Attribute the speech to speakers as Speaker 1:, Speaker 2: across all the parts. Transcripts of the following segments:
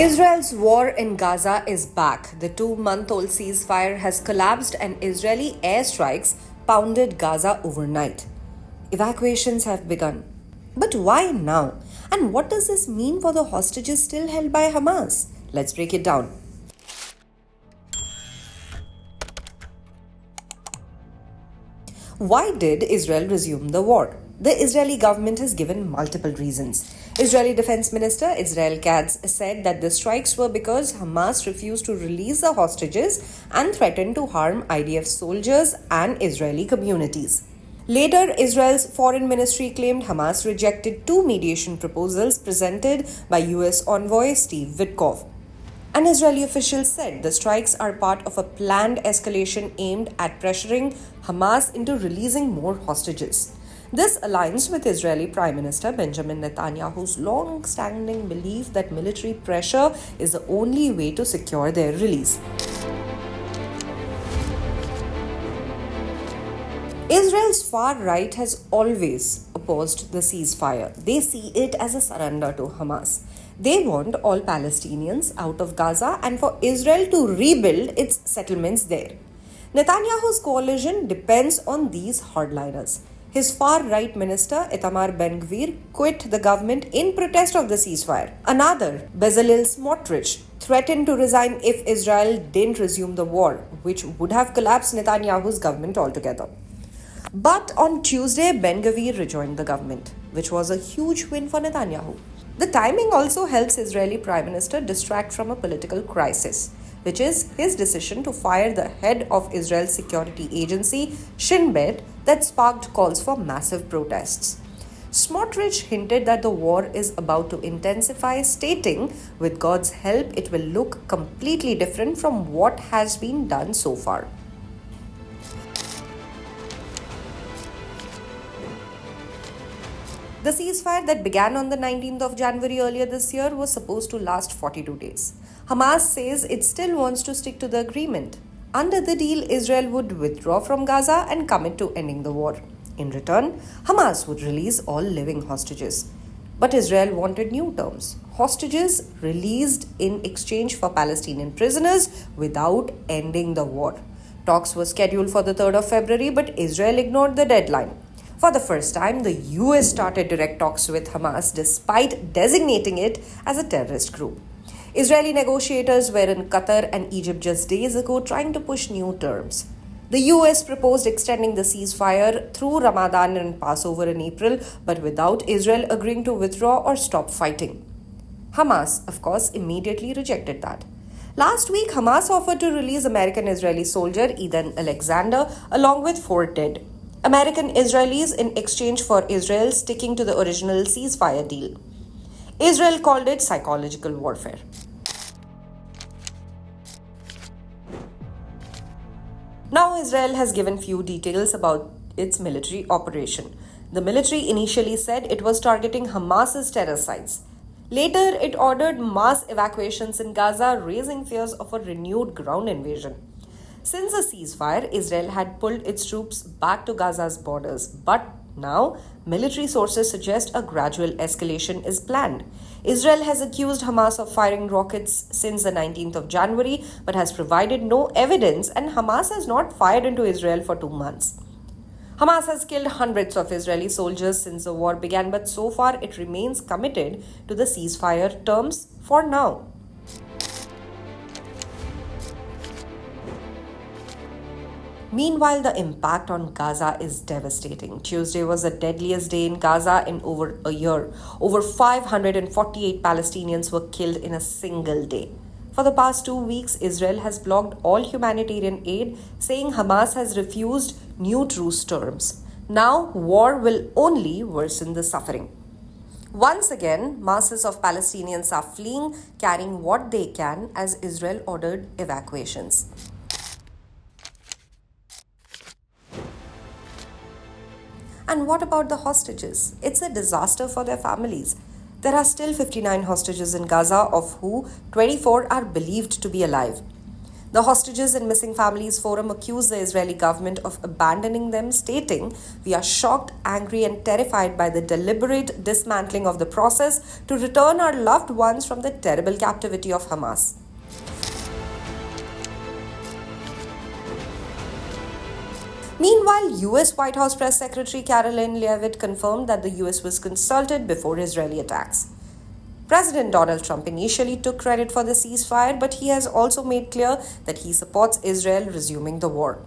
Speaker 1: Israel's war in Gaza is back. The 2-month-old ceasefire has collapsed and Israeli airstrikes pounded Gaza overnight. Evacuations have begun. But why now? And what does this mean for the hostages still held by Hamas? Let's break it down. Why did Israel resume the war? The Israeli government has given multiple reasons. Israeli Defense Minister Israel Katz said that the strikes were because Hamas refused to release the hostages and threatened to harm IDF soldiers and Israeli communities. Later, Israel's foreign ministry claimed Hamas rejected 2 mediation proposals presented by US envoy Steve Witkoff. An Israeli official said the strikes are part of a planned escalation aimed at pressuring Hamas into releasing more hostages. This aligns with Israeli Prime Minister Benjamin Netanyahu's long-standing belief that military pressure is the only way to secure their release. Israel's far right has always opposed the ceasefire. They see it as a surrender to Hamas. They want all Palestinians out of Gaza and for Israel to rebuild its settlements there. Netanyahu's coalition depends on these hardliners. His far-right minister, Itamar Ben-Gvir, quit the government in protest of the ceasefire. Another, Bezalel Smotrich, threatened to resign if Israel didn't resume the war, which would have collapsed Netanyahu's government altogether. But on Tuesday, Ben-Gvir rejoined the government, which was a huge win for Netanyahu. The timing also helps Israeli Prime Minister distract from a political crisis, which is his decision to fire the head of Israel's security agency, Shin Bet, that sparked calls for massive protests. Smotrich hinted that the war is about to intensify, stating, with God's help, it will look completely different from what has been done so far. The ceasefire that began on the 19th of January earlier this year was supposed to last 42 days. Hamas says it still wants to stick to the agreement. Under the deal, Israel would withdraw from Gaza and commit to ending the war. In return, Hamas would release all living hostages. But Israel wanted new terms. Hostages released in exchange for Palestinian prisoners without ending the war. Talks were scheduled for the 3rd of February, but Israel ignored the deadline. For the first time, the US started direct talks with Hamas despite designating it as a terrorist group. Israeli negotiators were in Qatar and Egypt just days ago trying to push new terms. The US proposed extending the ceasefire through Ramadan and Passover in April, but without Israel agreeing to withdraw or stop fighting. Hamas, of course, immediately rejected that. Last week, Hamas offered to release American-Israeli soldier Eden Alexander along with 4 dead American Israelis in exchange for Israel sticking to the original ceasefire deal. Israel called it psychological warfare. Now Israel has given few details about its military operation. The military initially said it was targeting Hamas's terror sites. Later, it ordered mass evacuations in Gaza, raising fears of a renewed ground invasion. Since the ceasefire, Israel had pulled its troops back to Gaza's borders, but now military sources suggest a gradual escalation is planned. Israel has accused Hamas of firing rockets since the 19th of January, but has provided no evidence, and Hamas has not fired into Israel for 2 months. Hamas has killed hundreds of Israeli soldiers since the war began, but so far it remains committed to the ceasefire terms for now. Meanwhile, the impact on Gaza is devastating. Tuesday was the deadliest day in Gaza in over a year. Over 548 Palestinians were killed in a single day. For the past 2 weeks, Israel has blocked all humanitarian aid, saying Hamas has refused new truce terms. Now, war will only worsen the suffering. Once again, masses of Palestinians are fleeing, carrying what they can as Israel ordered evacuations. And what about the hostages? It's a disaster for their families. There are still 59 hostages in Gaza, of who 24 are believed to be alive. The Hostages and Missing Families Forum accused the Israeli government of abandoning them, stating, "We are shocked, angry, and terrified by the deliberate dismantling of the process to return our loved ones from the terrible captivity of Hamas." Meanwhile, US White House Press Secretary Caroline Leavitt confirmed that the US was consulted before Israeli attacks. President Donald Trump initially took credit for the ceasefire, but he has also made clear that he supports Israel resuming the war.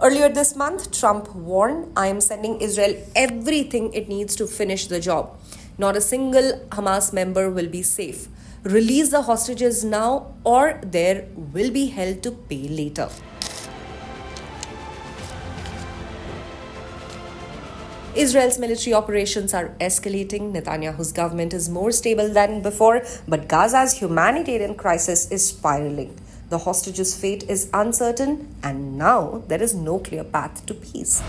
Speaker 1: Earlier this month, Trump warned, "I am sending Israel everything it needs to finish the job. Not a single Hamas member will be safe. Release the hostages now, or there will be hell to pay later." Israel's military operations are escalating. Netanyahu's government is more stable than before, but Gaza's humanitarian crisis is spiraling. The hostages' fate is uncertain, and now there is no clear path to peace.